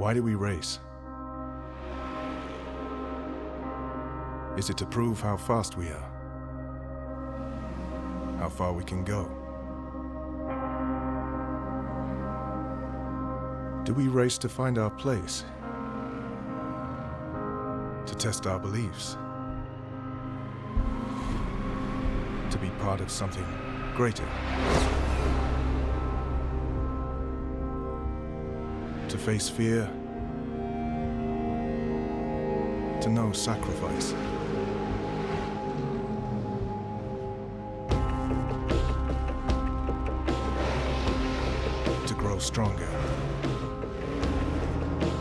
Why do we race? Is it to prove how fast we are? How far we can go? Do we race to find our place? To test our beliefs? To be part of something greater? To face fear? To know sacrifice? To grow stronger?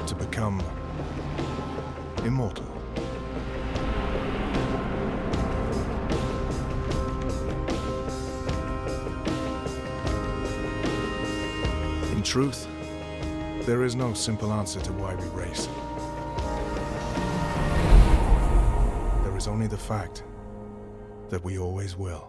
To become immortal? In truth, there is no simple answer to why we race. There is only the fact that we always will.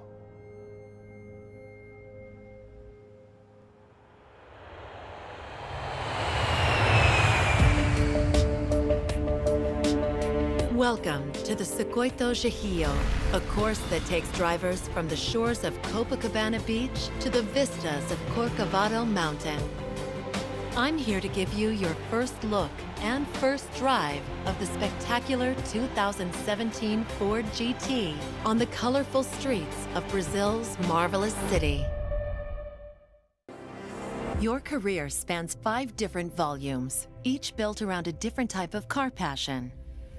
Welcome to the Circuito Gijillo, a course that takes drivers from the shores of Copacabana Beach to the vistas of Corcovado Mountain. I'm here to give you your first look and first drive of the spectacular 2017 Ford GT on the colorful streets of Brazil's marvelous city. Your career spans 5 different volumes, each built around a different type of car passion.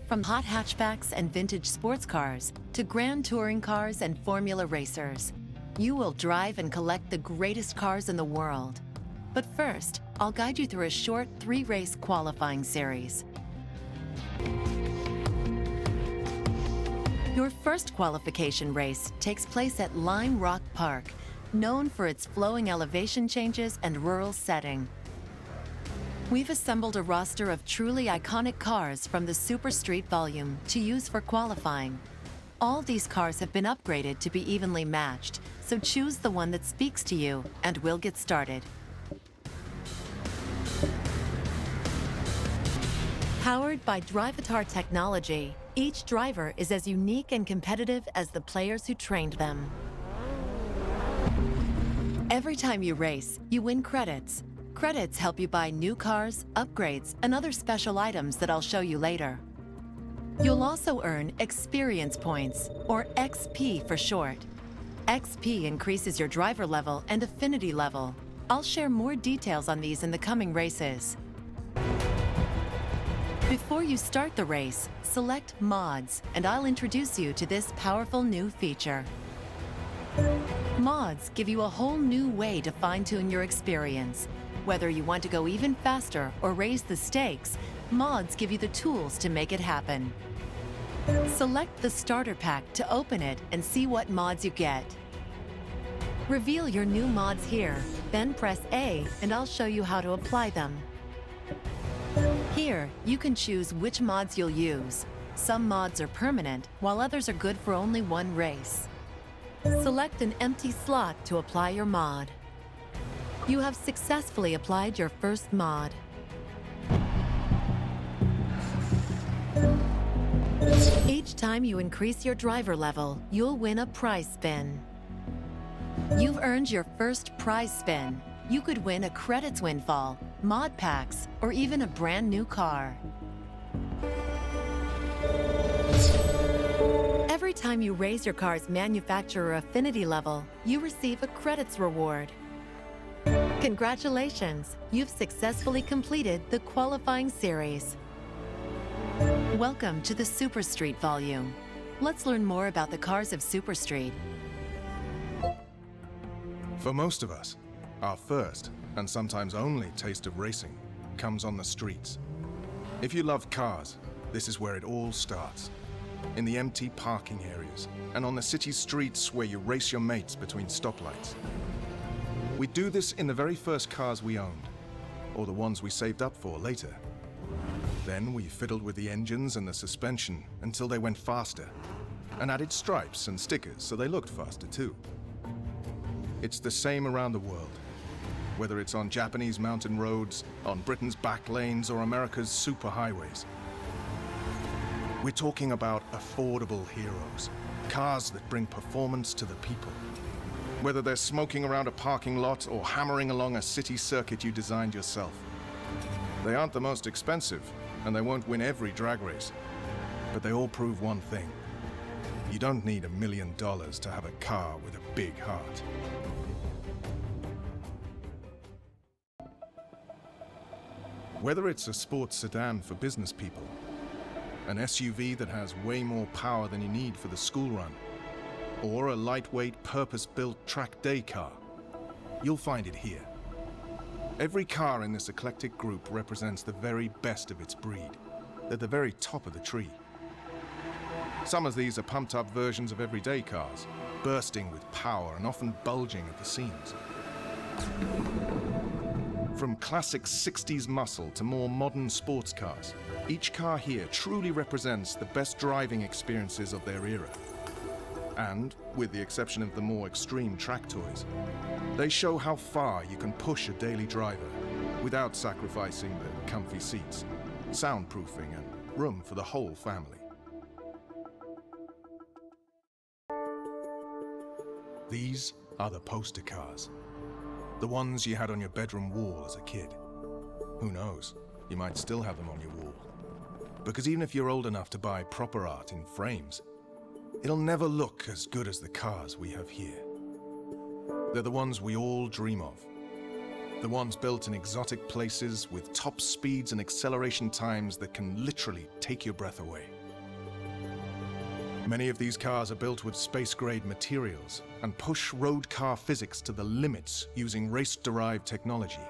From hot hatchbacks and vintage sports cars to grand touring cars and formula racers, you will drive and collect the greatest cars in the world. But first, I'll guide you through a short 3-race qualifying series. Your first qualification race takes place at Lime Rock Park, known for its flowing elevation changes and rural setting. We've assembled a roster of truly iconic cars from the Super Street volume to use for qualifying. All these cars have been upgraded to be evenly matched, so choose the one that speaks to you, and we'll get started. Powered by Drivatar technology, each driver is as unique and competitive as the players who trained them. Every time you race, you win credits. Credits help you buy new cars, upgrades, and other special items that I'll show you later. You'll also earn experience points, or XP for short. XP increases your driver level and affinity level. I'll share more details on these in the coming races. Before you start the race, select Mods, and I'll introduce you to this powerful new feature. Mods give you a whole new way to fine-tune your experience. Whether you want to go even faster or raise the stakes, mods give you the tools to make it happen. Select the starter pack to open it and see what mods you get. Reveal your new mods here, then press A and I'll show you how to apply them. Here, you can choose which mods you'll use. Some mods are permanent, while others are good for only one race. Select an empty slot to apply your mod. You have successfully applied your first mod. Each time you increase your driver level, you'll win a prize spin. You've earned your first prize spin. You could win a credits windfall, mod packs, or even a brand new car. Every time you raise your car's manufacturer affinity level, you receive a credits reward. Congratulations! You've successfully completed the qualifying series. Welcome to the Super Street volume. Let's learn more about the cars of Super Street. For most of us, our first, and sometimes only, taste of racing comes on the streets. If you love cars, this is where it all starts. In the empty parking areas, and on the city streets where you race your mates between stoplights. We do this in the very first cars we owned, or the ones we saved up for later. Then we fiddled with the engines and the suspension until they went faster, and added stripes and stickers so they looked faster too. It's the same around the world. whether it's on Japanese mountain roads, on Britain's back lanes, or America's superhighways. We're talking about affordable heroes, cars that bring performance to the people. Whether they're smoking around a parking lot or hammering along a city circuit you designed yourself. They aren't the most expensive, and they won't win every drag race. But they all prove one thing. You don't need $1 million to have a car with a big heart. Whether it's a sports sedan for business people, an SUV that has way more power than you need for the school run, or a lightweight, purpose-built track day car, you'll find it here. Every car in this eclectic group represents the very best of its breed. They're the very top of the tree. Some of these are pumped-up versions of everyday cars, bursting with power and often bulging at the seams. From classic 60s muscle to more modern sports cars, each car here truly represents the best driving experiences of their era. And, with the exception of the more extreme track toys, they show how far you can push a daily driver without sacrificing the comfy seats, soundproofing, and room for the whole family. These are the poster cars. The ones you had on your bedroom wall as a kid. Who knows, you might still have them on your wall. Because even if you're old enough to buy proper art in frames, it'll never look as good as the cars we have here. They're the ones we all dream of. The ones built in exotic places with top speeds and acceleration times that can literally take your breath away. Many of these cars are built with space-grade materials and push road car physics to the limits using race-derived technology.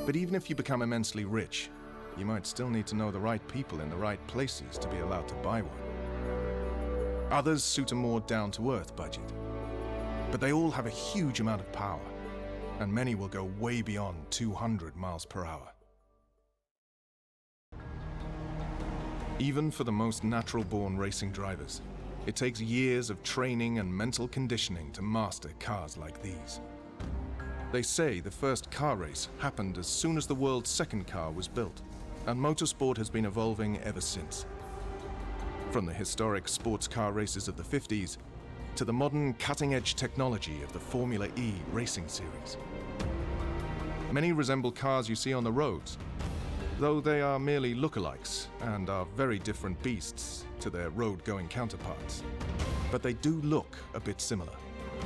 But even if you become immensely rich, you might still need to know the right people in the right places to be allowed to buy one. Others suit a more down-to-earth budget. But they all have a huge amount of power, and many will go way beyond 200 miles per hour. Even for the most natural-born racing drivers, it takes years of training and mental conditioning to master cars like these. They say the first car race happened as soon as the world's second car was built, and motorsport has been evolving ever since. From the historic sports car races of the 50s to the modern cutting-edge technology of the Formula E racing series. Many resemble cars you see on the roads, though they are merely lookalikes and are very different beasts to their road-going counterparts. But they do look a bit similar,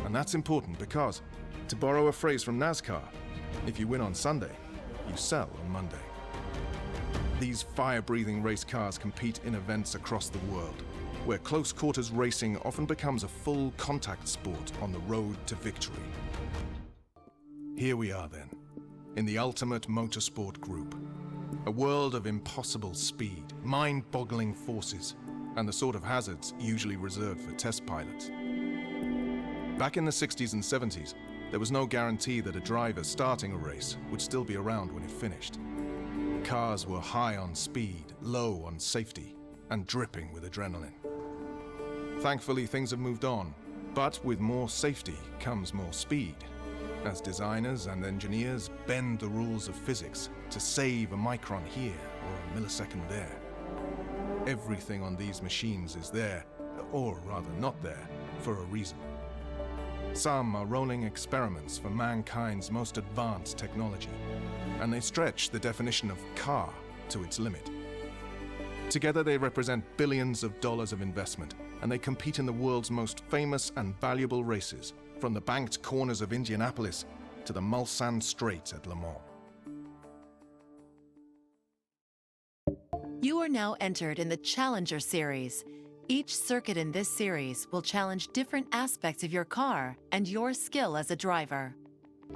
and that's important because, to borrow a phrase from NASCAR, if you win on Sunday, you sell on Monday. These fire-breathing race cars compete in events across the world, where close-quarters racing often becomes a full contact sport on the road to victory. Here we are then, in the ultimate motorsport group. A world of impossible speed, mind-boggling forces, and the sort of hazards usually reserved for test pilots. Back in the 60s and 70s, there was no guarantee that a driver starting a race would still be around when it finished. Cars were high on speed, low on safety, and dripping with adrenaline. Thankfully, things have moved on, but with more safety comes more speed, as designers and engineers bend the rules of physics to save a micron here or a millisecond there. Everything on these machines is there, or rather not there, for a reason. Some are rolling experiments for mankind's most advanced technology, and they stretch the definition of car to its limit. Together they represent billions of dollars of investment, and they compete in the world's most famous and valuable races, from the banked corners of Indianapolis to the Mulsanne Straits at Le Mans. You are now entered in the Challenger Series. Each circuit in this series will challenge different aspects of your car and your skill as a driver.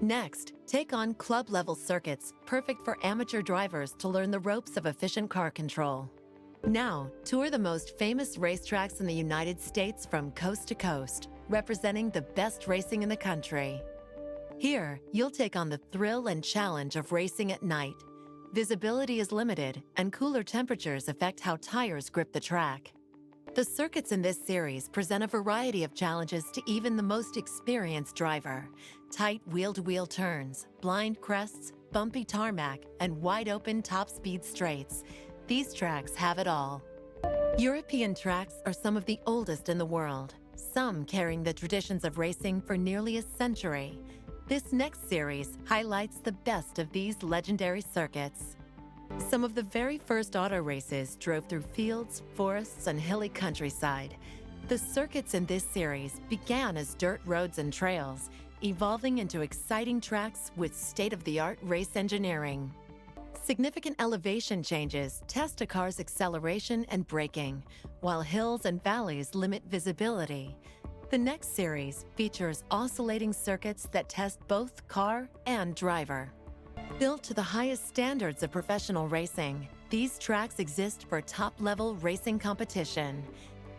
Next, take on club-level circuits perfect for amateur drivers to learn the ropes of efficient car control. Now, tour the most famous racetracks in the United States from coast to coast, representing the best racing in the country. Here, you'll take on the thrill and challenge of racing at night. Visibility is limited, and cooler temperatures affect how tires grip the track. The circuits in this series present a variety of challenges to even the most experienced driver. Tight wheel-to-wheel turns, blind crests, bumpy tarmac, and wide-open top-speed straights. These tracks have it all. European tracks are some of the oldest in the world, some carrying the traditions of racing for nearly a century. This next series highlights the best of these legendary circuits. Some of the very first auto races drove through fields, forests, and hilly countryside. The circuits in this series began as dirt roads and trails, evolving into exciting tracks with state-of-the-art race engineering. Significant elevation changes test a car's acceleration and braking, while hills and valleys limit visibility. The next series features oscillating circuits that test both car and driver. Built to the highest standards of professional racing, these tracks exist for top-level racing competition.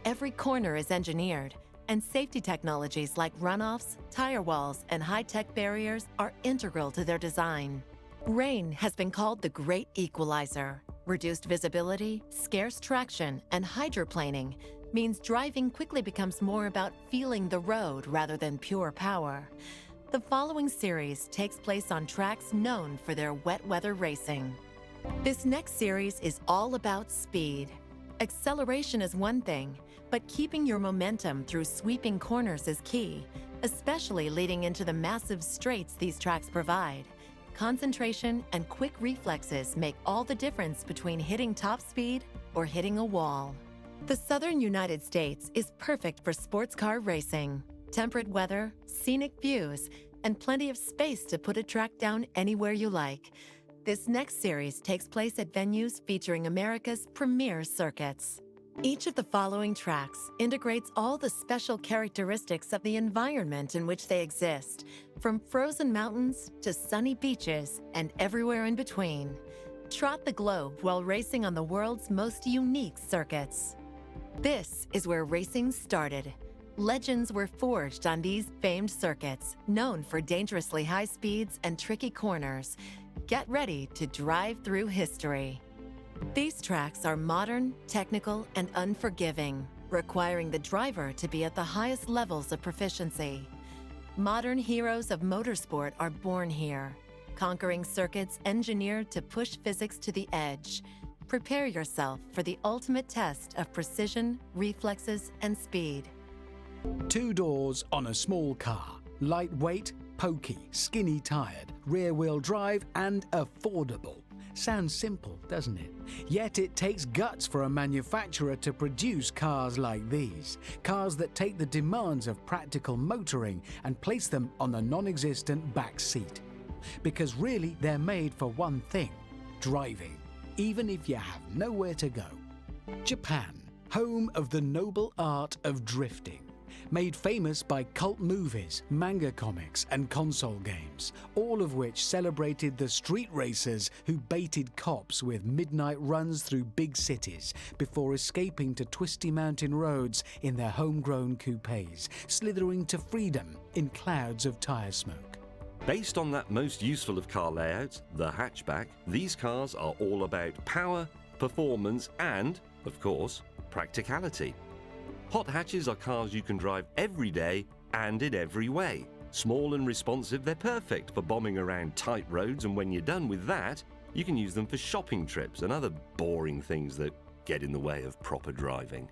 Every corner is engineered, and safety technologies like runoffs, tire walls, and high-tech barriers are integral to their design. Rain has been called the great equalizer. Reduced visibility, scarce traction, and hydroplaning means driving quickly becomes more about feeling the road rather than pure power. The following series takes place on tracks known for their wet weather racing. This next series is all about speed. Acceleration is one thing, but keeping your momentum through sweeping corners is key, especially leading into the massive straights these tracks provide. Concentration and quick reflexes make all the difference between hitting top speed or hitting a wall. The southern United States is perfect for sports car racing. Temperate weather, scenic views, and plenty of space to put a track down anywhere you like. This next series takes place at venues featuring America's premier circuits. Each of the following tracks integrates all the special characteristics of the environment in which they exist, from frozen mountains to sunny beaches and everywhere in between. Trot the globe while racing on the world's most unique circuits. This is where racing started. Legends were forged on these famed circuits, known for dangerously high speeds and tricky corners. Get ready to drive through history. These tracks are modern, technical, and unforgiving, requiring the driver to be at the highest levels of proficiency. Modern heroes of motorsport are born here, conquering circuits engineered to push physics to the edge. Prepare yourself for the ultimate test of precision, reflexes, and speed. 2 doors on a small car. Lightweight, pokey, skinny-tired, rear-wheel drive, and affordable. Sounds simple, doesn't it? Yet it takes guts for a manufacturer to produce cars like these. Cars that take the demands of practical motoring and place them on the non-existent back seat. Because really, they're made for one thing: driving, even if you have nowhere to go. Japan, home of the noble art of drifting. Made famous by cult movies, manga comics, and console games, all of which celebrated the street racers who baited cops with midnight runs through big cities before escaping to twisty mountain roads in their homegrown coupes, slithering to freedom in clouds of tire smoke. Based on that most useful of car layouts, the hatchback, these cars are all about power, performance, and, of course, practicality. Hot hatches are cars you can drive every day and in every way. Small and responsive, they're perfect for bombing around tight roads, and when you're done with that, you can use them for shopping trips and other boring things that get in the way of proper driving.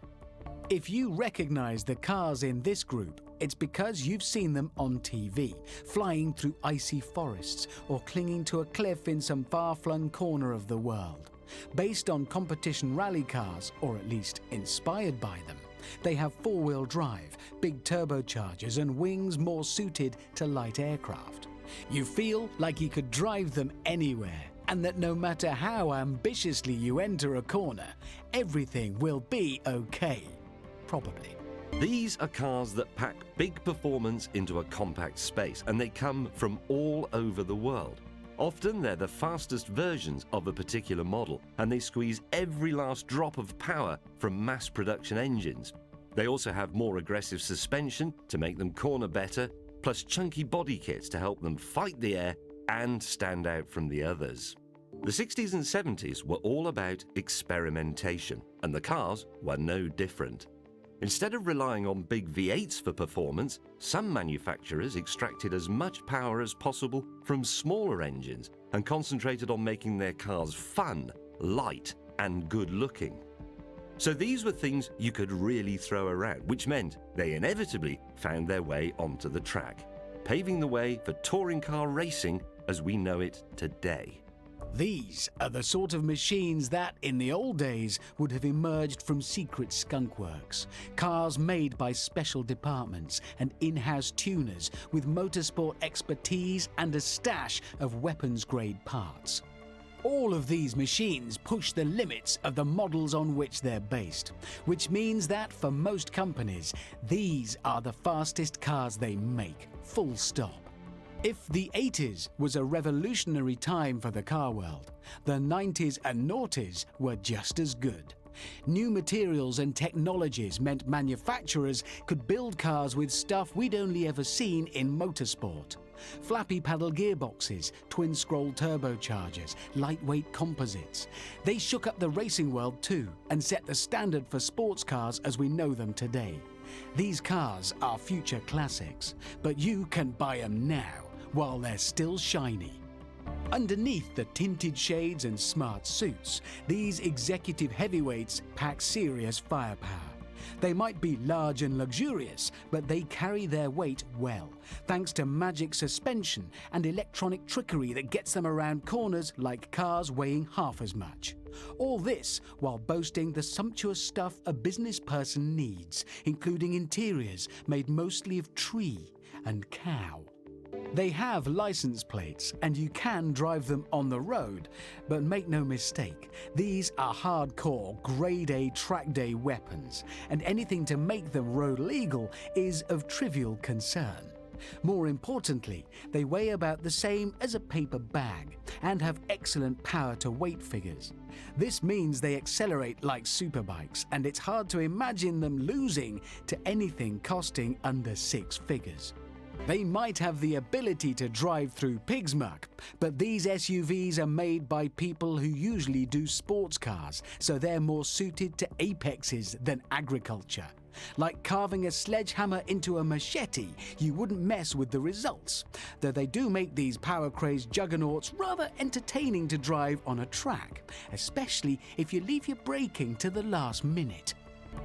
If you recognize the cars in this group, it's because you've seen them on TV, flying through icy forests or clinging to a cliff in some far-flung corner of the world. Based on competition rally cars, or at least inspired by them, they have 4-wheel drive, big turbochargers, and wings more suited to light aircraft. You feel like you could drive them anywhere, and that no matter how ambitiously you enter a corner, everything will be okay. Probably. These are cars that pack big performance into a compact space, and they come from all over the world. Often they're the fastest versions of a particular model, and they squeeze every last drop of power from mass production engines. They also have more aggressive suspension to make them corner better, plus chunky body kits to help them fight the air and stand out from the others. The 60s and 70s were all about experimentation, and the cars were no different. Instead of relying on big V8s for performance, some manufacturers extracted as much power as possible from smaller engines and concentrated on making their cars fun, light, and good-looking. So these were things you could really throw around, which meant they inevitably found their way onto the track, paving the way for touring car racing as we know it today. These are the sort of machines that, in the old days, would have emerged from secret skunkworks. Cars made by special departments and in-house tuners with motorsport expertise and a stash of weapons-grade parts. All of these machines push the limits of the models on which they're based, which means that for most companies, these are the fastest cars they make, full stop. If the 80s was a revolutionary time for the car world, the 90s and noughties were just as good. New materials and technologies meant manufacturers could build cars with stuff we'd only ever seen in motorsport. Flappy paddle gearboxes, twin-scroll turbochargers, lightweight composites. They shook up the racing world too and set the standard for sports cars as we know them today. These cars are future classics, but you can buy them now while they're still shiny. Underneath the tinted shades and smart suits, these executive heavyweights pack serious firepower. They might be large and luxurious, but they carry their weight well, thanks to magic suspension and electronic trickery that gets them around corners like cars weighing half as much. All this while boasting the sumptuous stuff a business person needs, including interiors made mostly of tree and cow. They have license plates and you can drive them on the road, but make no mistake, these are hardcore grade A track day weapons, and anything to make them road legal is of trivial concern. More importantly, they weigh about the same as a paper bag and have excellent power to weight figures. This means they accelerate like superbikes, and it's hard to imagine them losing to anything costing under 6 figures. They might have the ability to drive through pig's muck, but these SUVs are made by people who usually do sports cars, so they're more suited to apexes than agriculture. Like carving a sledgehammer into a machete, you wouldn't mess with the results, though they do make these power-crazed juggernauts rather entertaining to drive on a track, especially if you leave your braking to the last minute.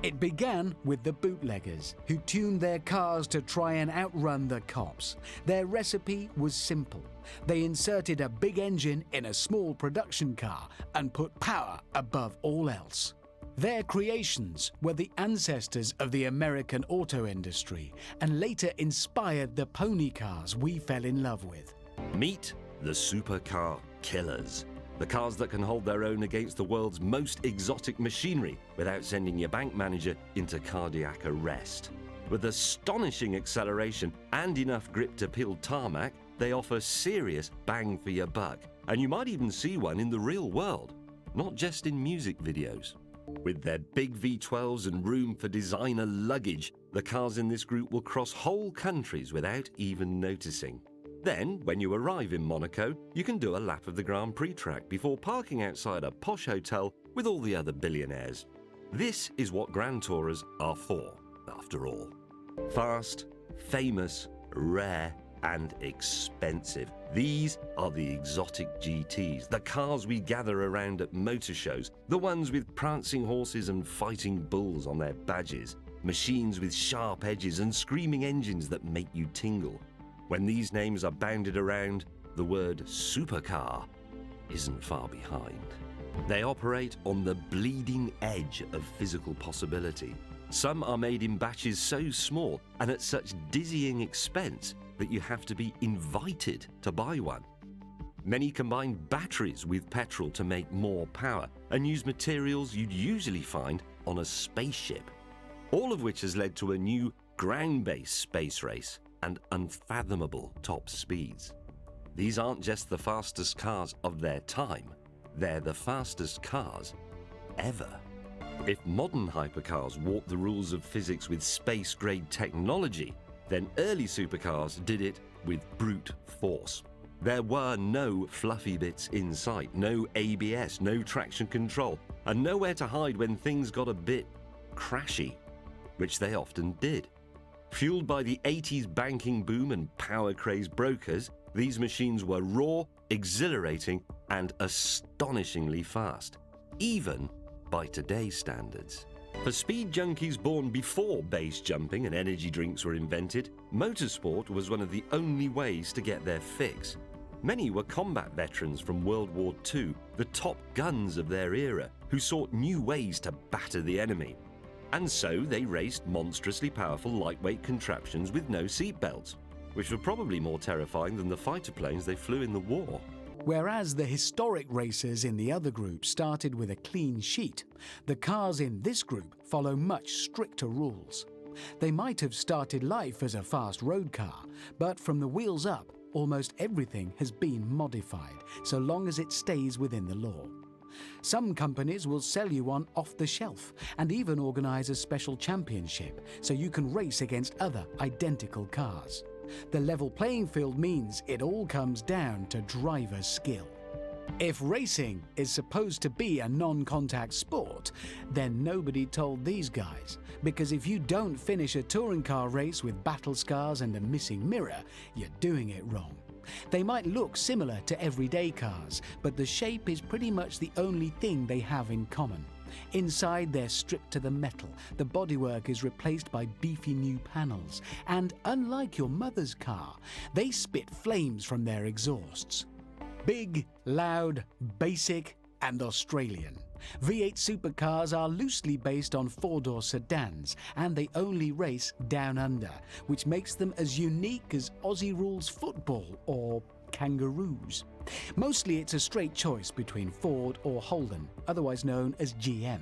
It began with the bootleggers, who tuned their cars to try and outrun the cops. Their recipe was simple. They inserted a big engine in a small production car and put power above all else. Their creations were the ancestors of the American auto industry and later inspired the pony cars we fell in love with. Meet the supercar killers. The cars that can hold their own against the world's most exotic machinery without sending your bank manager into cardiac arrest. With astonishing acceleration and enough grip to peel tarmac, they offer serious bang for your buck. And you might even see one in the real world, not just in music videos. With their big V12s and room for designer luggage, the cars in this group will cross whole countries without even noticing. Then, when you arrive in Monaco, you can do a lap of the Grand Prix track before parking outside a posh hotel with all the other billionaires. This is what Grand Tourers are for, after all. Fast, famous, rare, and expensive. These are the exotic GTs, the cars we gather around at motor shows, the ones with prancing horses and fighting bulls on their badges, machines with sharp edges and screaming engines that make you tingle. When these names are bounded around, the word supercar isn't far behind. They operate on the bleeding edge of physical possibility. Some are made in batches so small and at such dizzying expense that you have to be invited to buy one. Many combine batteries with petrol to make more power and use materials you'd usually find on a spaceship. All of which has led to a new ground-based space race and unfathomable top speeds. These aren't just the fastest cars of their time, they're the fastest cars ever. If modern hypercars warped the rules of physics with space-grade technology, then early supercars did it with brute force. There were no fluffy bits in sight, no ABS, no traction control, and nowhere to hide when things got a bit crashy, which they often did. Fueled by the 80s banking boom and power-crazed brokers, these machines were raw, exhilarating, and astonishingly fast, even by today's standards. For speed junkies born before base jumping and energy drinks were invented, motorsport was one of the only ways to get their fix. Many were combat veterans from World War II, the top guns of their era, who sought new ways to batter the enemy. And so they raced monstrously powerful lightweight contraptions with no seatbelts, which were probably more terrifying than the fighter planes they flew in the war. Whereas the historic racers in the other group started with a clean sheet, the cars in this group follow much stricter rules. They might have started life as a fast road car, but from the wheels up, almost everything has been modified, so long as it stays within the law. Some companies will sell you one off the shelf and even organise a special championship so you can race against other identical cars. The level playing field means it all comes down to driver skill. If racing is supposed to be a non-contact sport, then nobody told these guys, because if you don't finish a touring car race with battle scars and a missing mirror, you're doing it wrong. They might look similar to everyday cars, but the shape is pretty much the only thing they have in common. Inside, they're stripped to the metal, the bodywork is replaced by beefy new panels, and unlike your mother's car, they spit flames from their exhausts. Big, loud, basic, and Australian. V8 supercars are loosely based on four-door sedans, and they only race down under, which makes them as unique as Aussie rules football or kangaroos. Mostly it's a straight choice between Ford or Holden, otherwise known as GM.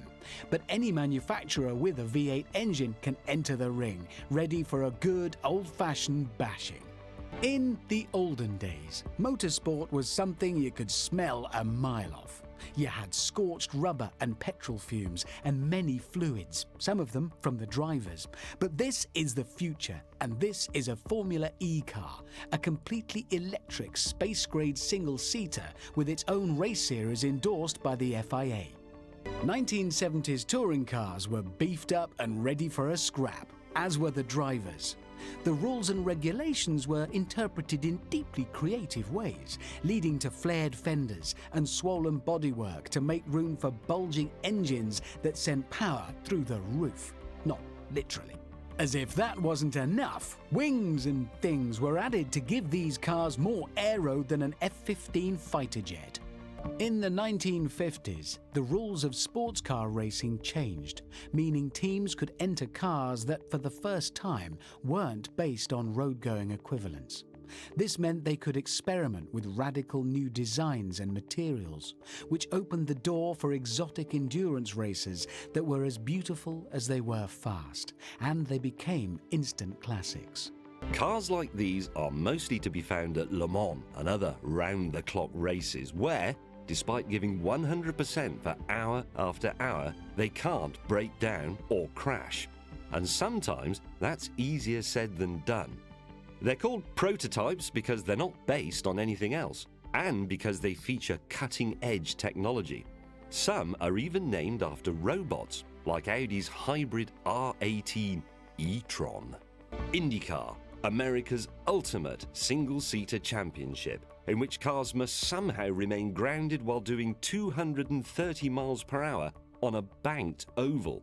But any manufacturer with a V8 engine can enter the ring, ready for a good old-fashioned bashing. In the olden days, motorsport was something you could smell a mile off. You had scorched rubber and petrol fumes and many fluids, some of them from the drivers. But this is the future, and this is a Formula E car, a completely electric space-grade single-seater with its own race series endorsed by the FIA. 1970s touring cars were beefed up and ready for a scrap, as were the drivers. The rules and regulations were interpreted in deeply creative ways, leading to flared fenders and swollen bodywork to make room for bulging engines that sent power through the roof. Not literally. As if that wasn't enough, wings and things were added to give these cars more aero than an F-15 fighter jet. In the 1950s, the rules of sports car racing changed, meaning teams could enter cars that for the first time weren't based on road-going equivalents. This meant they could experiment with radical new designs and materials, which opened the door for exotic endurance races that were as beautiful as they were fast, and they became instant classics. Cars like these are mostly to be found at Le Mans and other round-the-clock races where, despite giving 100% for hour after hour, they can't break down or crash. And sometimes that's easier said than done. They're called prototypes because they're not based on anything else, and because they feature cutting-edge technology. Some are even named after robots, like Audi's hybrid R18 e-tron. IndyCar, America's ultimate single-seater championship, in which cars must somehow remain grounded while doing 230 miles per hour on a banked oval.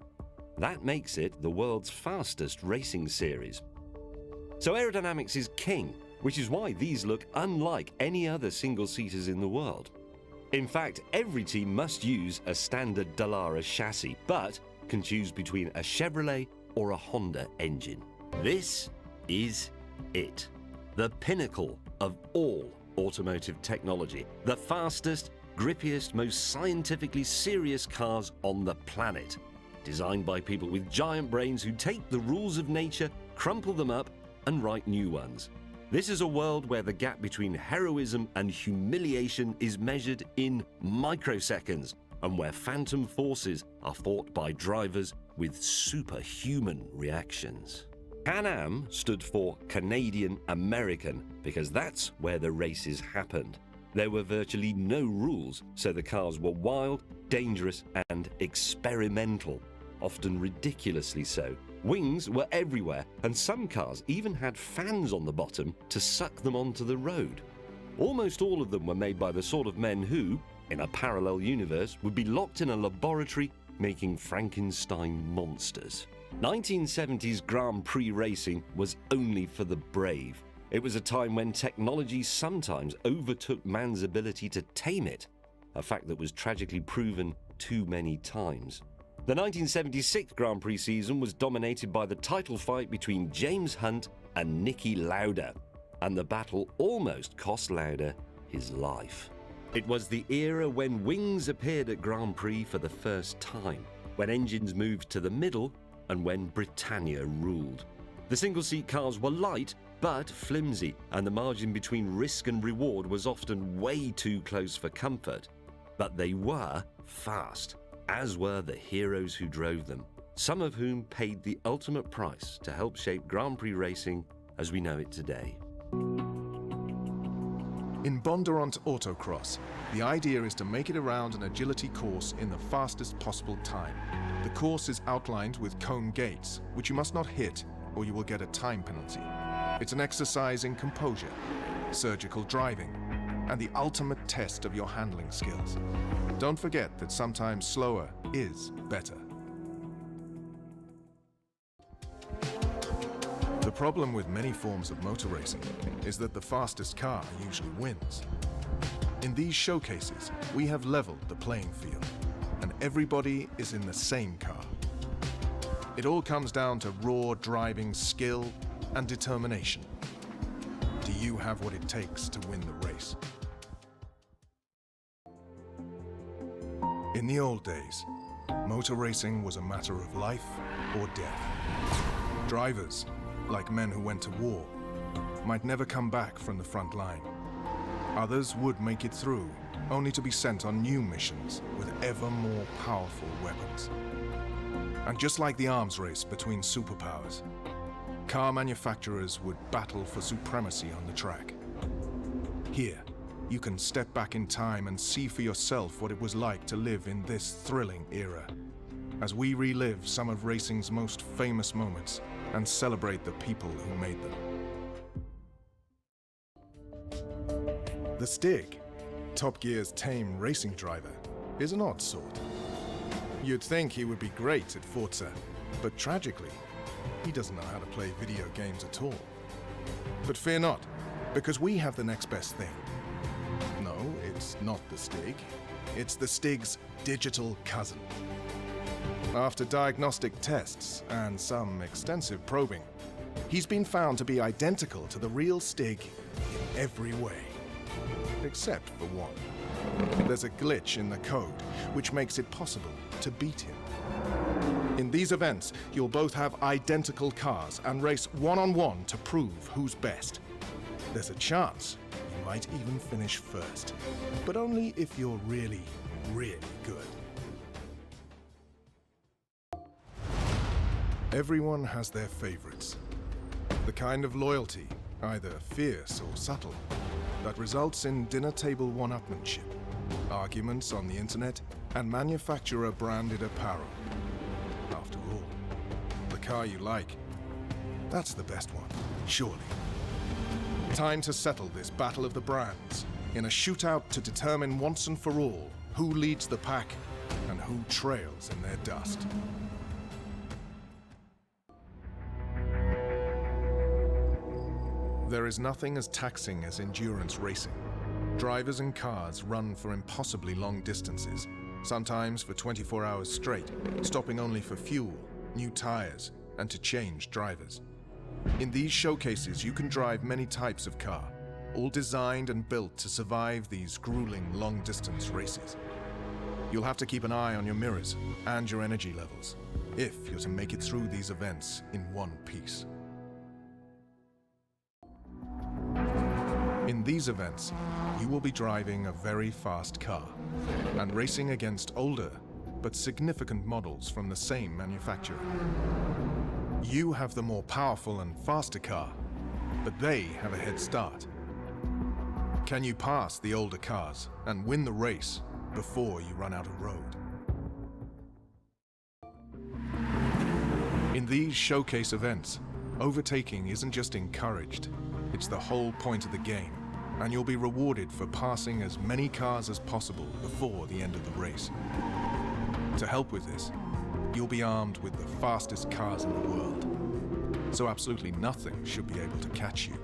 That makes it the world's fastest racing series. So aerodynamics is king, which is why these look unlike any other single-seaters in the world. In fact, every team must use a standard Dallara chassis, but can choose between a Chevrolet or a Honda engine. This is it. The pinnacle of all automotive technology. The fastest, grippiest, most scientifically serious cars on the planet. Designed by people with giant brains who take the rules of nature, crumple them up, and write new ones. This is a world where the gap between heroism and humiliation is measured in microseconds, and where phantom forces are fought by drivers with superhuman reactions. Can-Am stood for Canadian American because that's where the races happened. There were virtually no rules, so the cars were wild, dangerous, and experimental, often ridiculously so. Wings were everywhere, and some cars even had fans on the bottom to suck them onto the road. Almost all of them were made by the sort of men who, in a parallel universe, would be locked in a laboratory making Frankenstein monsters. 1970s Grand Prix racing was only for the brave. It was a time when technology sometimes overtook man's ability to tame it, a fact that was tragically proven too many times. The 1976 Grand Prix season was dominated by the title fight between James Hunt and Niki Lauda, and the battle almost cost Lauda his life. It was the era when wings appeared at Grand Prix for the first time, when engines moved to the middle, and when Britannia ruled. The single-seat cars were light, but flimsy, and the margin between risk and reward was often way too close for comfort. But they were fast, as were the heroes who drove them, some of whom paid the ultimate price to help shape Grand Prix racing as we know it today. In Bondurant Autocross, the idea is to make it around an agility course in the fastest possible time. The course is outlined with cone gates, which you must not hit or you will get a time penalty. It's an exercise in composure, surgical driving, and the ultimate test of your handling skills. Don't forget that sometimes slower is better. The problem with many forms of motor racing is that the fastest car usually wins. In these showcases, we have leveled the playing field, and everybody is in the same car. It all comes down to raw driving skill and determination. Do you have what it takes to win the race? In the old days, motor racing was a matter of life or death. Drivers, like men who went to war, might never come back from the front line. Others would make it through, only to be sent on new missions with ever more powerful weapons. And just like the arms race between superpowers, car manufacturers would battle for supremacy on the track. Here, you can step back in time and see for yourself what it was like to live in this thrilling era, as we relive some of racing's most famous moments and celebrate the people who made them. The Stig, Top Gear's tame racing driver, is an odd sort. You'd think he would be great at Forza, but tragically, he doesn't know how to play video games at all. But fear not, because we have the next best thing. No, it's not the Stig. It's the Stig's digital cousin. After diagnostic tests and some extensive probing, he's been found to be identical to the real Stig in every way. Except for one. There's a glitch in the code which makes it possible to beat him. In these events, you'll both have identical cars and race one-on-one to prove who's best. There's a chance you might even finish first, but only if you're really, really good. Everyone has their favorites. The kind of loyalty, either fierce or subtle, that results in dinner-table one-upmanship, arguments on the internet, and manufacturer-branded apparel. After all, the car you like, that's the best one, surely. Time to settle this battle of the brands in a shootout to determine once and for all who leads the pack and who trails in their dust. There is nothing as taxing as endurance racing. Drivers and cars run for impossibly long distances, sometimes for 24 hours straight, stopping only for fuel, new tires, and to change drivers. In these showcases, you can drive many types of car, all designed and built to survive these grueling long-distance races. You'll have to keep an eye on your mirrors and your energy levels, if you're to make it through these events in one piece. In these events, you will be driving a very fast car and racing against older but significant models from the same manufacturer. You have the more powerful and faster car, but they have a head start. Can you pass the older cars and win the race before you run out of road? In these showcase events, overtaking isn't just encouraged, it's the whole point of the game, and you'll be rewarded for passing as many cars as possible before the end of the race. To help with this, you'll be armed with the fastest cars in the world, so absolutely nothing should be able to catch you.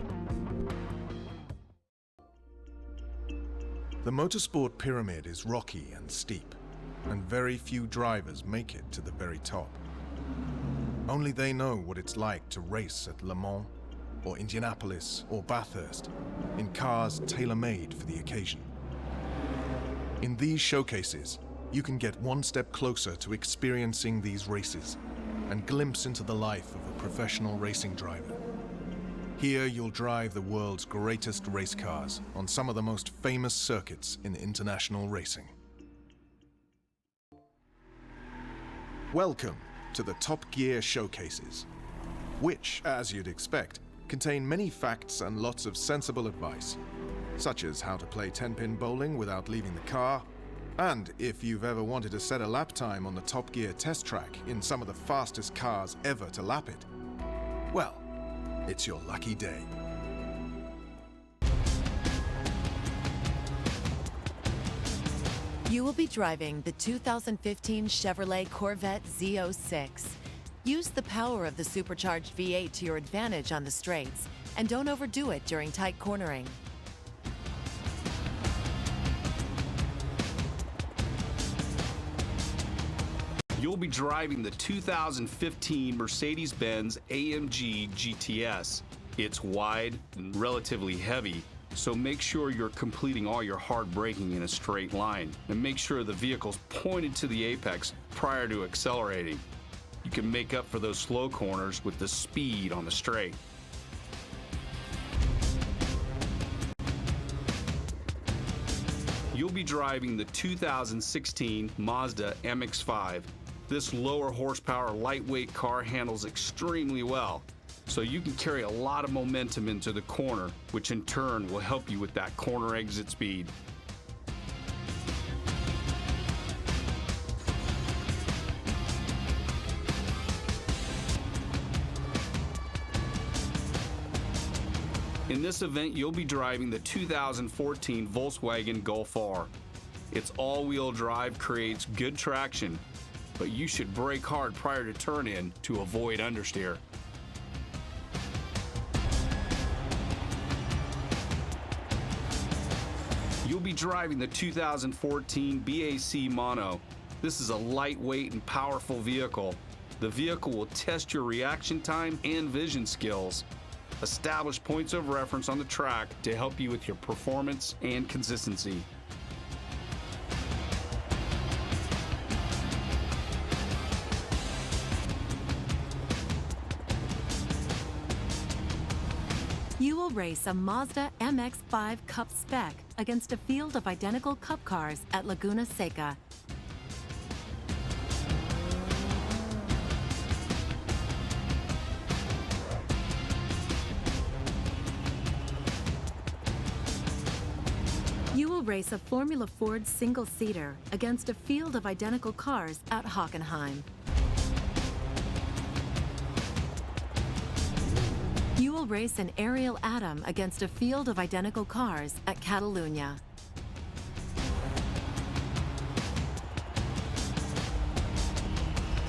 The motorsport pyramid is rocky and steep, and very few drivers make it to the very top. Only they know what it's like to race at Le Mans, or Indianapolis, or Bathurst, in cars tailor-made for the occasion. In these showcases, you can get one step closer to experiencing these races and glimpse into the life of a professional racing driver. Here you'll drive the world's greatest race cars on some of the most famous circuits in international racing. Welcome to the Top Gear Showcases, which, as you'd expect, contain many facts and lots of sensible advice, such as how to play 10-pin bowling without leaving the car, and if you've ever wanted to set a lap time on the Top Gear test track in some of the fastest cars ever to lap it, well, it's your lucky day. You will be driving the 2015 Chevrolet Corvette Z06. Use the power of the supercharged V8 to your advantage on the straights, and don't overdo it during tight cornering. You'll be driving the 2015 Mercedes-Benz AMG GTS. It's wide and relatively heavy, so make sure you're completing all your hard braking in a straight line, and make sure the vehicle's pointed to the apex prior to accelerating. You can make up for those slow corners with the speed on the straight. You'll be driving the 2016 Mazda MX-5. This lower horsepower, lightweight car handles extremely well, so you can carry a lot of momentum into the corner, which in turn will help you with that corner exit speed. In this event, you'll be driving the 2014 Volkswagen Golf R. Its all-wheel drive creates good traction, but you should brake hard prior to turn-in to avoid understeer. You'll be driving the 2014 BAC Mono. This is a lightweight and powerful vehicle. The vehicle will test your reaction time and vision skills. Establish points of reference on the track to help you with your performance and consistency. You will race a Mazda MX-5 Cup Spec against a field of identical Cup cars at Laguna Seca. You will race a Formula Ford single-seater against a field of identical cars at Hockenheim. You will race an Ariel Atom against a field of identical cars at Catalunya.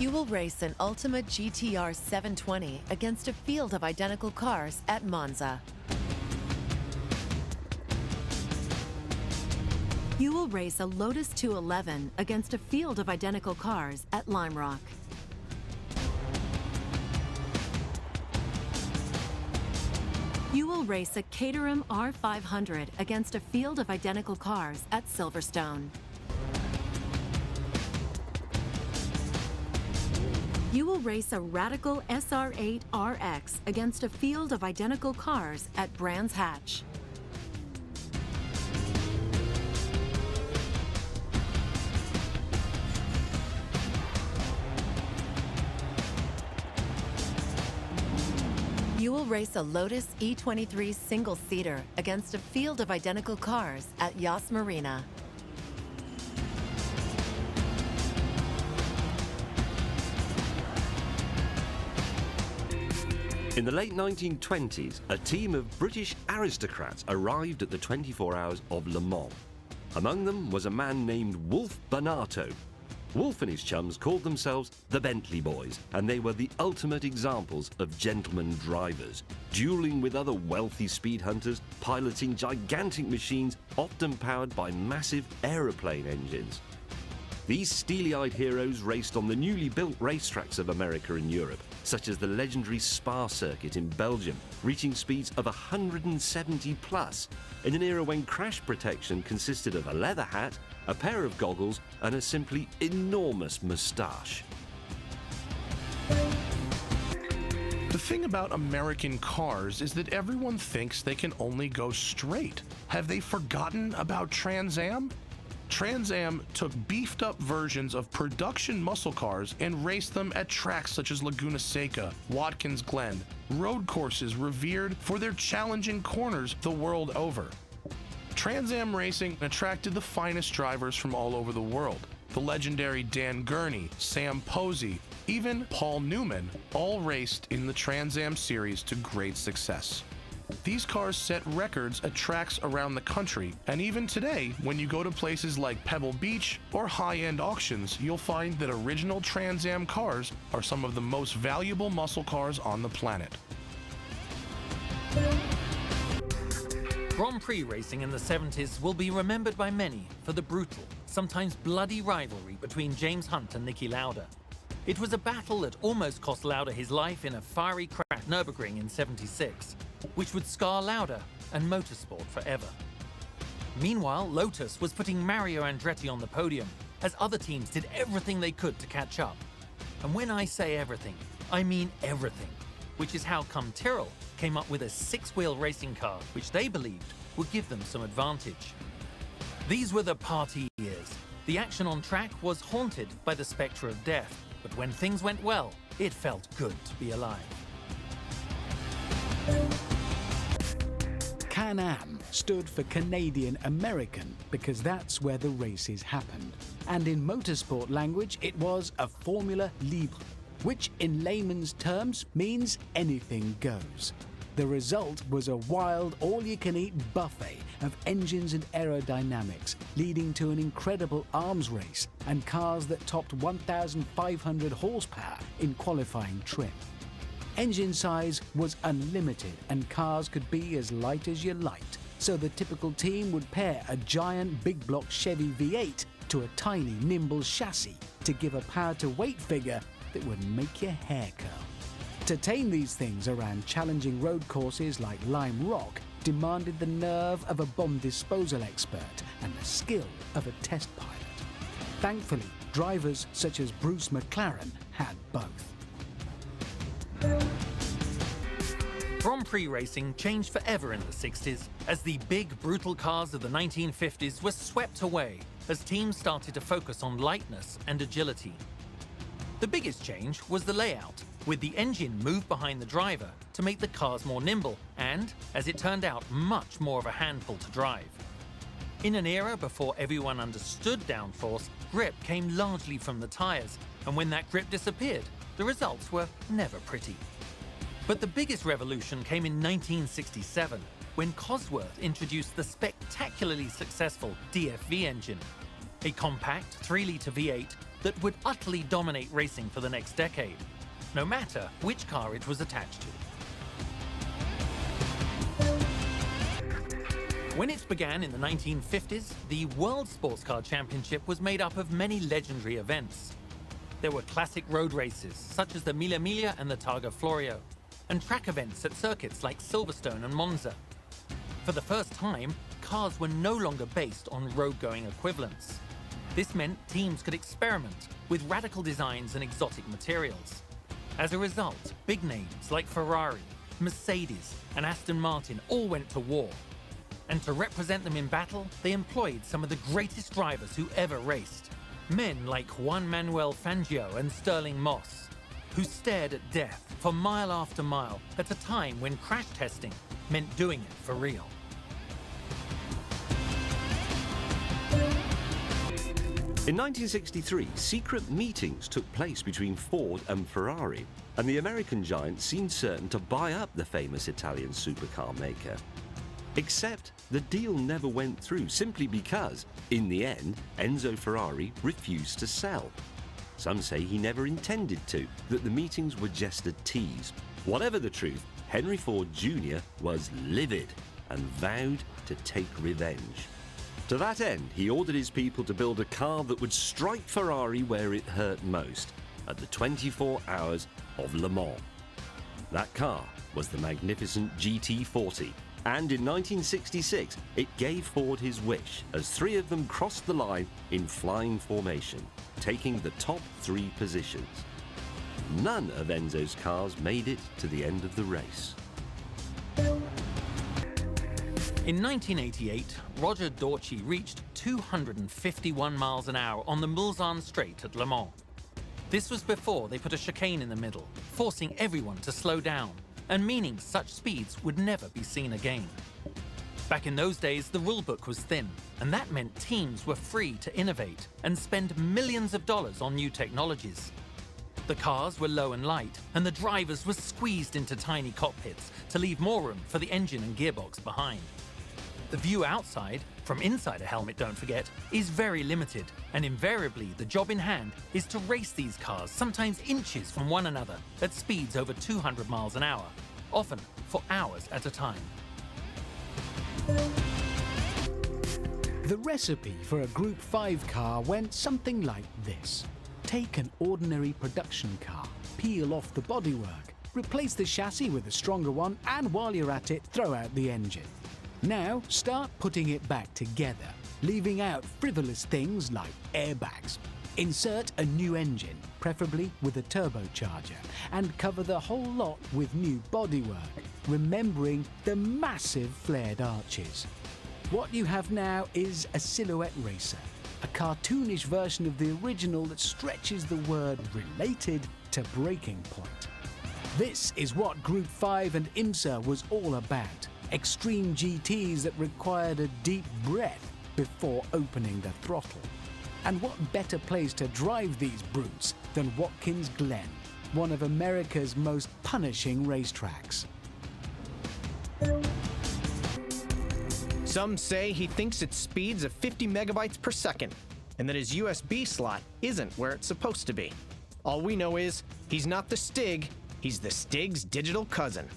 You will race an Ultima GTR 720 against a field of identical cars at Monza. You will race a Lotus 211 against a field of identical cars at Lime Rock. You will race a Caterham R500 against a field of identical cars at Silverstone. You will race a Radical SR8 RX against a field of identical cars at Brands Hatch. You will race a Lotus E23 single-seater against a field of identical cars at Yas Marina. In the late 1920s, a team of British aristocrats arrived at the 24 Hours of Le Mans. Among them was a man named Wolf Bonato. Wolf and his chums called themselves the Bentley Boys, and they were the ultimate examples of gentleman drivers, dueling with other wealthy speed hunters, piloting gigantic machines often powered by massive aeroplane engines. These steely-eyed heroes raced on the newly built racetracks of America and Europe, such as the legendary Spa circuit in Belgium, reaching speeds of 170 plus, in an era when crash protection consisted of a leather hat, a pair of goggles, and a simply enormous moustache. The thing about American cars is that everyone thinks they can only go straight. Have they forgotten about Trans Am? Trans Am took beefed up versions of production muscle cars and raced them at tracks such as Laguna Seca, Watkins Glen, road courses revered for their challenging corners the world over. Trans Am racing attracted the finest drivers from all over the world. The legendary Dan Gurney, Sam Posey, even Paul Newman all raced in the Trans Am series to great success. These cars set records at tracks around the country, and even today, when you go to places like Pebble Beach or high-end auctions, you'll find that original Trans Am cars are some of the most valuable muscle cars on the planet. Grand Prix racing in the 70s will be remembered by many for the brutal, sometimes bloody rivalry between James Hunt and Niki Lauda. It was a battle that almost cost Lauda his life in a fiery crash at Nürburgring in '76, which would scar Lauda and motorsport forever. Meanwhile, Lotus was putting Mario Andretti on the podium, as other teams did everything they could to catch up. And when I say everything, I mean everything, which is how come Tyrrell came up with a six-wheel racing car which they believed would give them some advantage. These were the party years. The action on track was haunted by the spectre of death, but when things went well, it felt good to be alive. Can-Am stood for Canadian American because that's where the races happened. And in motorsport language, it was a Formula Libre, which in layman's terms means anything goes. The result was a wild, all-you-can-eat buffet of engines and aerodynamics, leading to an incredible arms race and cars that topped 1,500 horsepower in qualifying trim. Engine size was unlimited and cars could be as light as you liked, so the typical team would pair a giant big block Chevy V8 to a tiny nimble chassis to give a power-to-weight figure that would make your hair curl. To tame these things around challenging road courses like Lime Rock demanded the nerve of a bomb disposal expert and the skill of a test pilot. Thankfully, drivers such as Bruce McLaren had both. Grand Prix racing changed forever in the 60s as the big, brutal cars of the 1950s were swept away as teams started to focus on lightness and agility. The biggest change was the layout, with the engine moved behind the driver to make the cars more nimble and, as it turned out, much more of a handful to drive. In an era before everyone understood downforce, grip came largely from the tyres, and when that grip disappeared, the results were never pretty. But the biggest revolution came in 1967, when Cosworth introduced the spectacularly successful DFV engine, a compact 3-litre V8 that would utterly dominate racing for the next decade, no matter which car it was attached to. When it began in the 1950s, the World Sports Car Championship was made up of many legendary events. There were classic road races, such as the Mille Miglia and the Targa Florio, and track events at circuits like Silverstone and Monza. For the first time, cars were no longer based on road-going equivalents. This meant teams could experiment with radical designs and exotic materials. As a result, big names like Ferrari, Mercedes, and Aston Martin all went to war. And to represent them in battle, they employed some of the greatest drivers who ever raced. Men like Juan Manuel Fangio and Sterling Moss. who stared at death for mile after mile at a time when crash testing meant doing it for real. In 1963, secret meetings took place between Ford and Ferrari, and the American giant seemed certain to buy up the famous Italian supercar maker. Except the deal never went through simply because, in the end, Enzo Ferrari refused to sell. Some say he never intended to, that the meetings were just a tease. Whatever the truth, Henry Ford Jr. was livid and vowed to take revenge. To that end, he ordered his people to build a car that would strike Ferrari where it hurt most, at the 24 Hours of Le Mans. That car was the magnificent GT40, and in 1966 it gave Ford his wish as 3 of them crossed the line in flying formation, taking the top 3 positions. None of Enzo's cars made it to the end of the race. In 1988, Roger Dorchi reached 251 miles an hour on the Mulsanne Straight at Le Mans. This was before they put a chicane in the middle, forcing everyone to slow down, and meaning such speeds would never be seen again. Back in those days, the rulebook was thin, and that meant teams were free to innovate and spend millions of dollars on new technologies. The cars were low and light, and the drivers were squeezed into tiny cockpits to leave more room for the engine and gearbox behind. The view outside, from inside a helmet don't forget, is very limited, and invariably the job in hand is to race these cars sometimes inches from one another at speeds over 200 miles an hour, often for hours at a time. The recipe for a Group 5 car went something like this. Take an ordinary production car, peel off the bodywork, replace the chassis with a stronger one, and while you're at it, throw out the engine. Now, start putting it back together, leaving out frivolous things like airbags. Insert a new engine, preferably with a turbocharger, and cover the whole lot with new bodywork, remembering the massive flared arches. What you have now is a silhouette racer, a cartoonish version of the original that stretches the word related to breaking point. This is what Group 5 and IMSA was all about. Extreme GTs that required a deep breath before opening the throttle. And what better place to drive these brutes than Watkins Glen, one of America's most punishing racetracks. Some say he thinks it speeds of 50 megabytes per second, and that his USB slot isn't where it's supposed to be. All we know is, he's not the Stig, he's the Stig's digital cousin.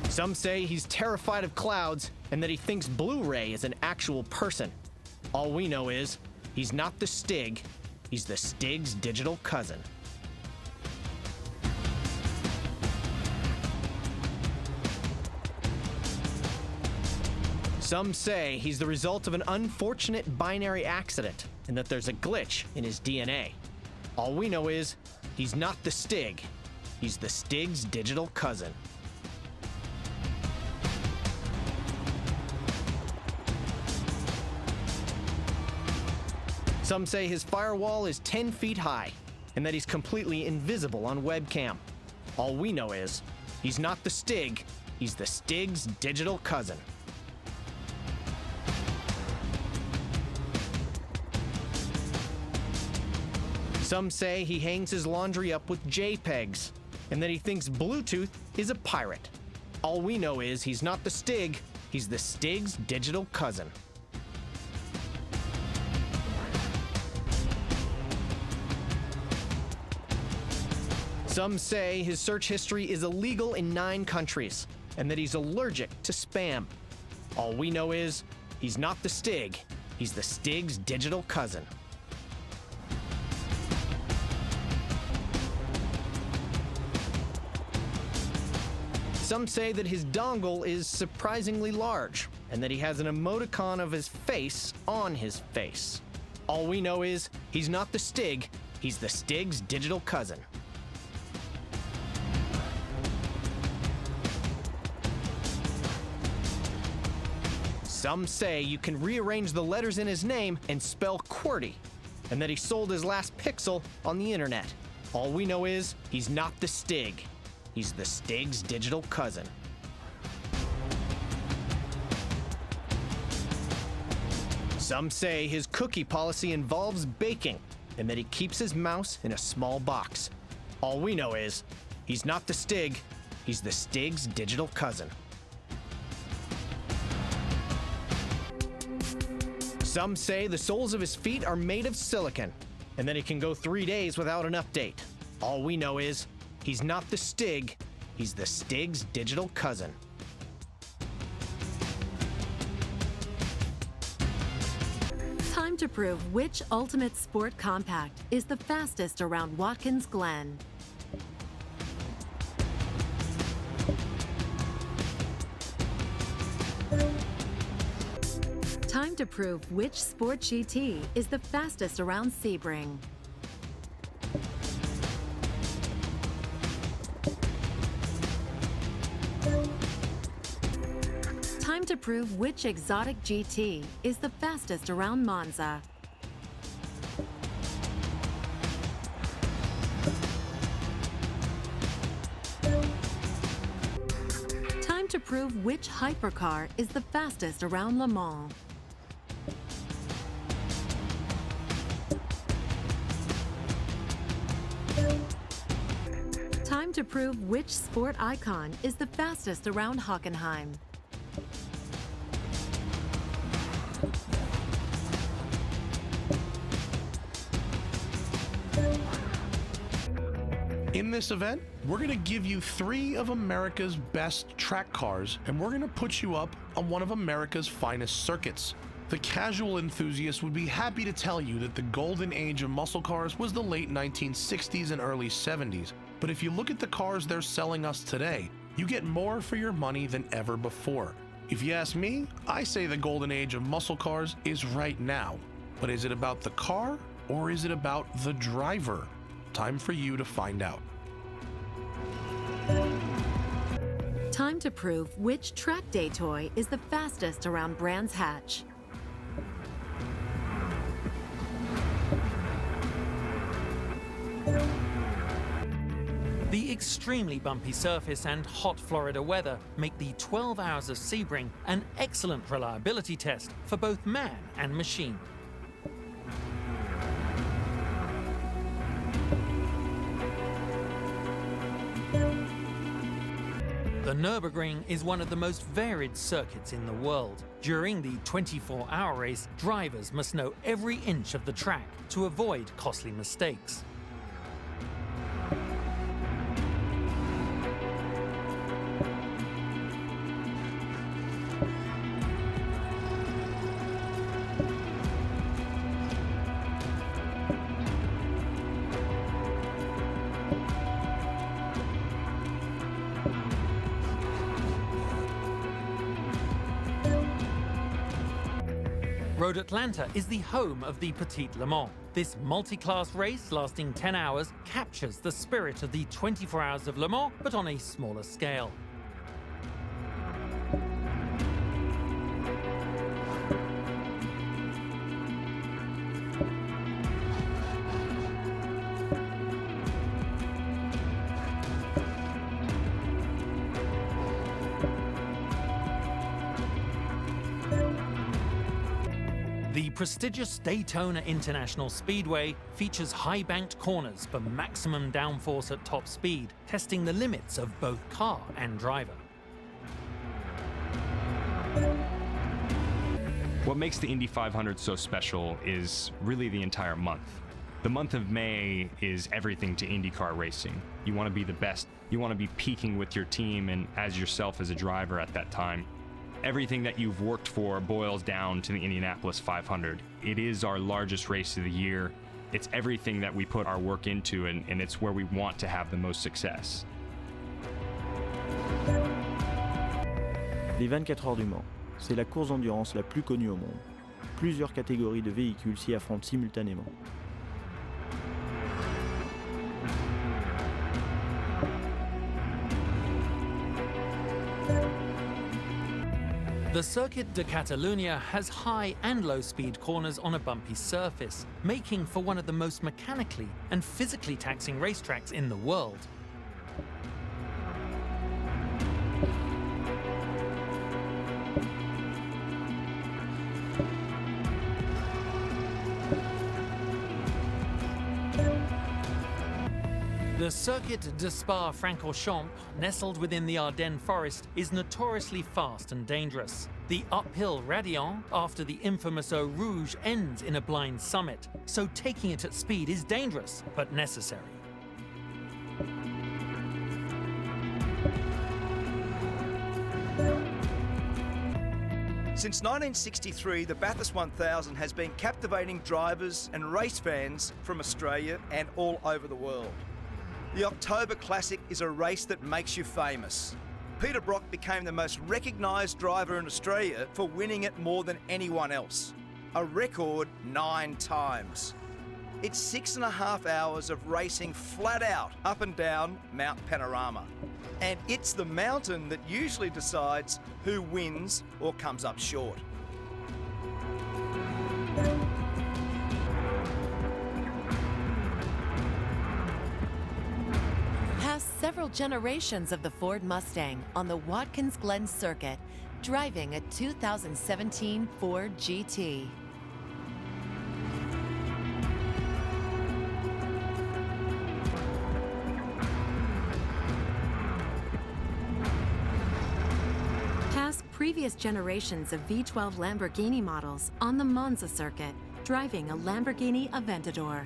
Some say he's terrified of clouds and that he thinks Blu-ray is an actual person. All we know is, he's not the Stig, he's the Stig's digital cousin. Some say he's the result of an unfortunate binary accident and that there's a glitch in his DNA. All we know is, he's not the Stig, he's the Stig's digital cousin. Some say his firewall is 10 feet high and that he's completely invisible on webcam. All we know is, he's not the Stig, he's the Stig's digital cousin. Some say he hangs his laundry up with JPEGs and that he thinks Bluetooth is a pirate. All we know is he's not the Stig, he's the Stig's digital cousin. Some say his search history is illegal in 9 countries and that he's allergic to spam. All we know is he's not the Stig, he's the Stig's digital cousin. Some say that his dongle is surprisingly large and that he has an emoticon of his face on his face. All we know is he's not the Stig, he's the Stig's digital cousin. Some say you can rearrange the letters in his name and spell QWERTY, and that he sold his last pixel on the internet. All we know is he's not the Stig. He's the Stig's digital cousin. Some say his cookie policy involves baking, and that he keeps his mouse in a small box. All we know is he's not the Stig. He's the Stig's digital cousin. Some say the soles of his feet are made of silicon, and that he can go 3 days without an update. All we know is he's not the Stig. He's the Stig's digital cousin. Time to prove which Ultimate Sport Compact is the fastest around Watkins Glen. Time to prove which Sport GT is the fastest around Sebring. Time to prove which exotic GT is the fastest around Monza. Time to prove which hypercar is the fastest around Le Mans. Time to prove which sport icon is the fastest around Hockenheim. In this event, we're going to give you 3 of America's best track cars, and we're going to put you up on one of America's finest circuits. The casual enthusiast would be happy to tell you that the golden age of muscle cars was the late 1960s and early 70s, but if you look at the cars they're selling us today, you get more for your money than ever before. If you ask me, I say the golden age of muscle cars is right now. But is it about the car, or is it about the driver? Time for you to find out. Time to prove which track day toy is the fastest around Brands Hatch. The extremely bumpy surface and hot Florida weather make the 12 hours of Sebring an excellent reliability test for both man and machine. The Nürburgring is one of the most varied circuits in the world. During the 24-hour race, drivers must know every inch of the track to avoid costly mistakes. Road Atlanta is the home of the Petit Le Mans. This multi-class race lasting 10 hours captures the spirit of the 24 hours of Le Mans, but on a smaller scale. The prestigious Daytona International Speedway features high-banked corners for maximum downforce at top speed, testing the limits of both car and driver. What makes the Indy 500 so special is really the entire month. The month of May is everything to IndyCar racing. You want to be the best. You want to be peaking with your team and as yourself as a driver at that time. Everything that you've worked for boils down to the Indianapolis 500. It is our largest race of the year. It's everything that we put our work into, and it's where we want to have the most success. Les 24 heures du Mans, c'est la course d'endurance la plus connue au monde. Plusieurs catégories de véhicules s'y affrontent simultanément. The Circuit de Catalunya has high and low speed corners on a bumpy surface, making for one of the most mechanically and physically taxing racetracks in the world. The Circuit de Spa-Francorchamps, nestled within the Ardennes forest, is notoriously fast and dangerous. The uphill Radillon, after the infamous Eau Rouge, ends in a blind summit, so taking it at speed is dangerous, but necessary. Since 1963, the Bathurst 1000 has been captivating drivers and race fans from Australia and all over the world. The October Classic is a race that makes you famous. Peter Brock became the most recognised driver in Australia for winning it more than anyone else. A record 9 times. It's 6.5 hours of racing flat out up and down Mount Panorama. And it's the mountain that usually decides who wins or comes up short. Several generations of the Ford Mustang on the Watkins Glen circuit, driving a 2017 Ford GT. Past previous generations of V12 Lamborghini models on the Monza circuit, driving a Lamborghini Aventador.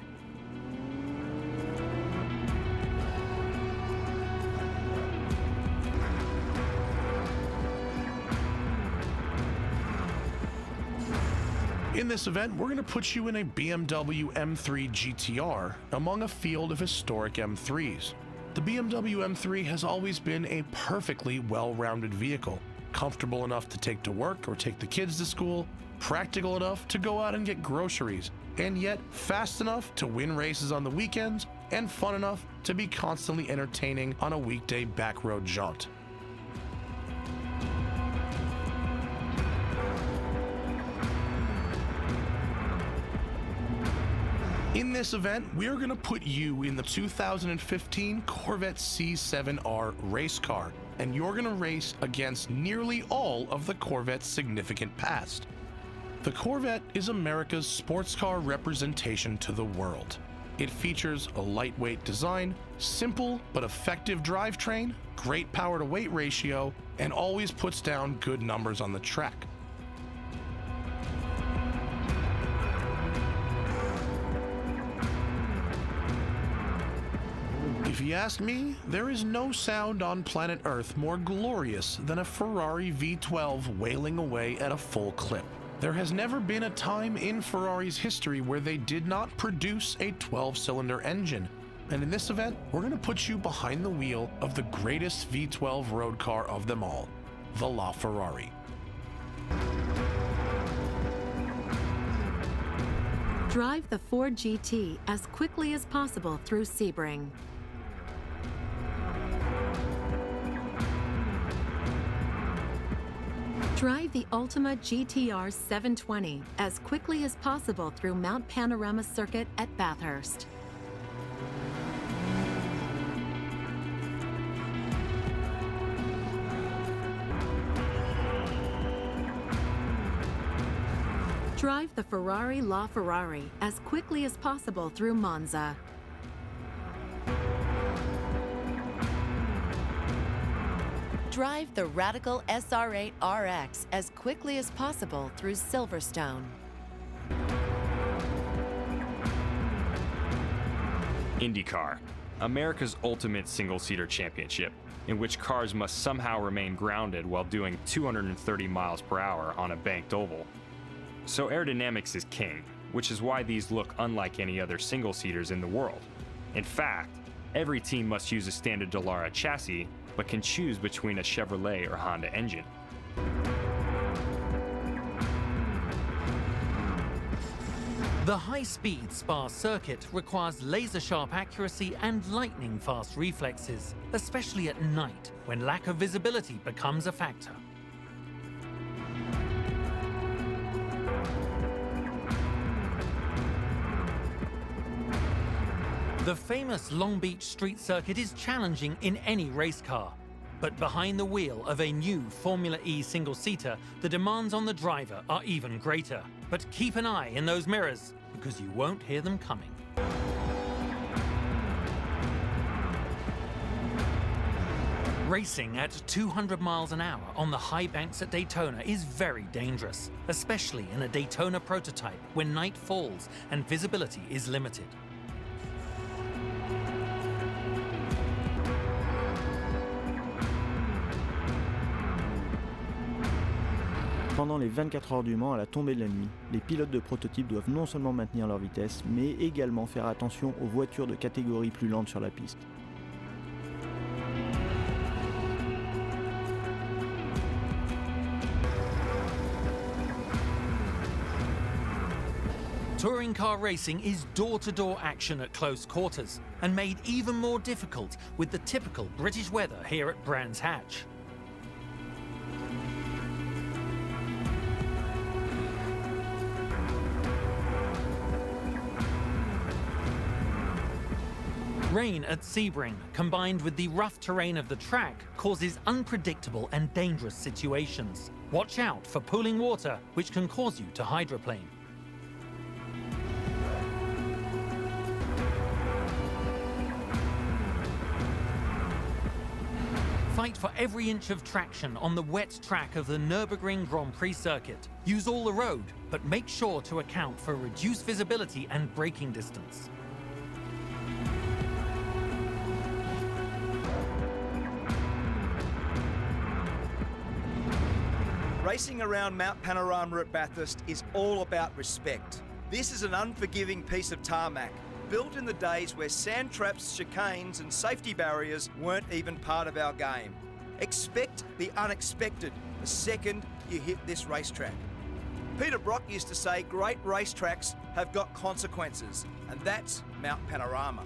In this event, we're going to put you in a BMW M3 GTR among a field of historic M3s. The BMW M3 has always been a perfectly well-rounded vehicle, comfortable enough to take to work or take the kids to school, practical enough to go out and get groceries, and yet fast enough to win races on the weekends and fun enough to be constantly entertaining on a weekday backroad jaunt. In this event, we're going to put you in the 2015 Corvette C7R race car, and you're going to race against nearly all of the Corvette's significant past. The Corvette is America's sports car representation to the world. It features a lightweight design, simple but effective drivetrain, great power to weight ratio, and always puts down good numbers on the track. If you ask me, there is no sound on planet Earth more glorious than a Ferrari V12 wailing away at a full clip. There has never been a time in Ferrari's history where they did not produce a 12-cylinder engine. And in this event, we're going to put you behind the wheel of the greatest V12 road car of them all, the LaFerrari. Drive the Ford GT as quickly as possible through Sebring. Drive the Ultima GTR 720 as quickly as possible through Mount Panorama Circuit at Bathurst. Drive the Ferrari LaFerrari as quickly as possible through Monza. Drive the Radical SR8 RX as quickly as possible through Silverstone. IndyCar, America's ultimate single-seater championship, in which cars must somehow remain grounded while doing 230 miles per hour on a banked oval. So aerodynamics is king, which is why these look unlike any other single-seaters in the world. In fact, every team must use a standard Dallara chassis, but can choose between a Chevrolet or Honda engine. The high-speed Spa circuit requires laser-sharp accuracy and lightning-fast reflexes, especially at night when lack of visibility becomes a factor. The famous Long Beach street circuit is challenging in any race car. But behind the wheel of a new Formula E single-seater, the demands on the driver are even greater. But keep an eye in those mirrors, because you won't hear them coming. Racing at 200 miles an hour on the high banks at Daytona is very dangerous, especially in a Daytona prototype when night falls and visibility is limited. Pendant les 24 heures du Mans à la tombée de la nuit, les pilotes de prototypes doivent non seulement maintenir leur vitesse, mais également faire attention aux voitures de catégorie plus lente sur la piste. Touring car racing is door-to-door action at close quarters, and made even more difficult with the typical British weather here at Brands Hatch. Rain at Sebring, combined with the rough terrain of the track, causes unpredictable and dangerous situations. Watch out for pooling water, which can cause you to hydroplane. Fight for every inch of traction on the wet track of the Nürburgring Grand Prix circuit. Use all the road, but make sure to account for reduced visibility and braking distance. Racing around Mount Panorama at Bathurst is all about respect. This is an unforgiving piece of tarmac, built in the days where sand traps, chicanes and safety barriers weren't even part of our game. Expect the unexpected the second you hit this racetrack. Peter Brock used to say great racetracks have got consequences, and that's Mount Panorama.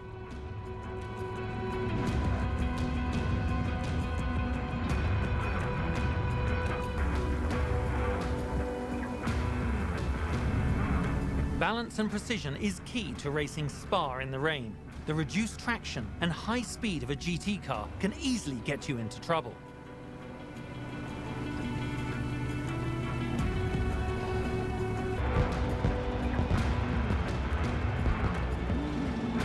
Balance and precision is key to racing Spa in the rain. The reduced traction and high speed of a GT car can easily get you into trouble.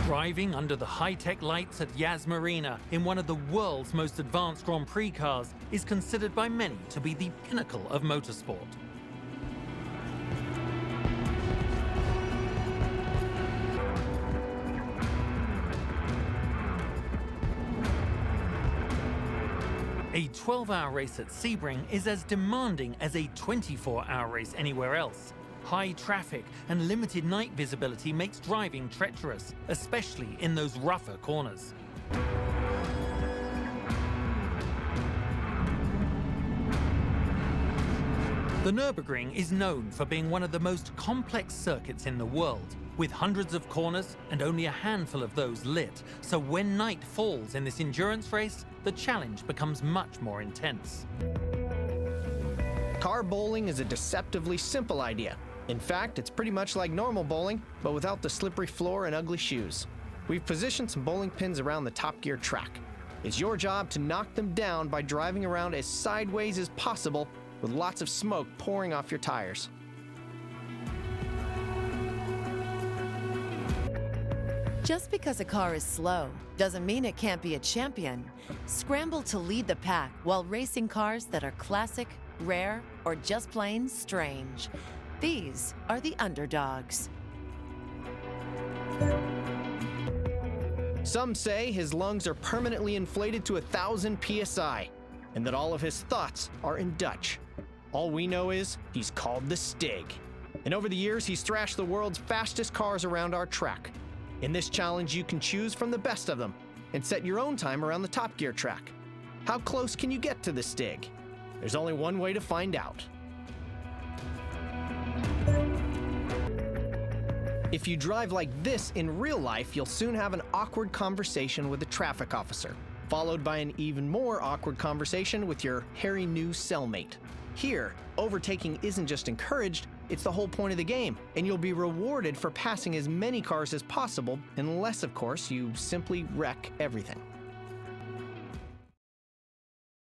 Driving under the high-tech lights at Yas Marina in one of the world's most advanced Grand Prix cars is considered by many to be the pinnacle of motorsport. A 12-hour race at Sebring is as demanding as a 24-hour race anywhere else. High traffic and limited night visibility makes driving treacherous, especially in those rougher corners. The Nürburgring is known for being one of the most complex circuits in the world, with hundreds of corners and only a handful of those lit. So when night falls in this endurance race, the challenge becomes much more intense. Car bowling is a deceptively simple idea. In fact, it's pretty much like normal bowling, but without the slippery floor and ugly shoes. We've positioned some bowling pins around the Top Gear track. It's your job to knock them down by driving around as sideways as possible with lots of smoke pouring off your tires. Just because a car is slow doesn't mean it can't be a champion. Scramble to lead the pack while racing cars that are classic, rare, or just plain strange. These are the underdogs. Some say his lungs are permanently inflated to 1,000 psi, and that all of his thoughts are in Dutch. All we know is he's called the Stig. And over the years, he's thrashed the world's fastest cars around our track. In this challenge, you can choose from the best of them and set your own time around the Top Gear track. How close can you get to the Stig? There's only one way to find out. If you drive like this in real life, you'll soon have an awkward conversation with a traffic officer, followed by an even more awkward conversation with your hairy new cellmate. Here, overtaking isn't just encouraged, it's the whole point of the game, and you'll be rewarded for passing as many cars as possible, unless, of course, you simply wreck everything.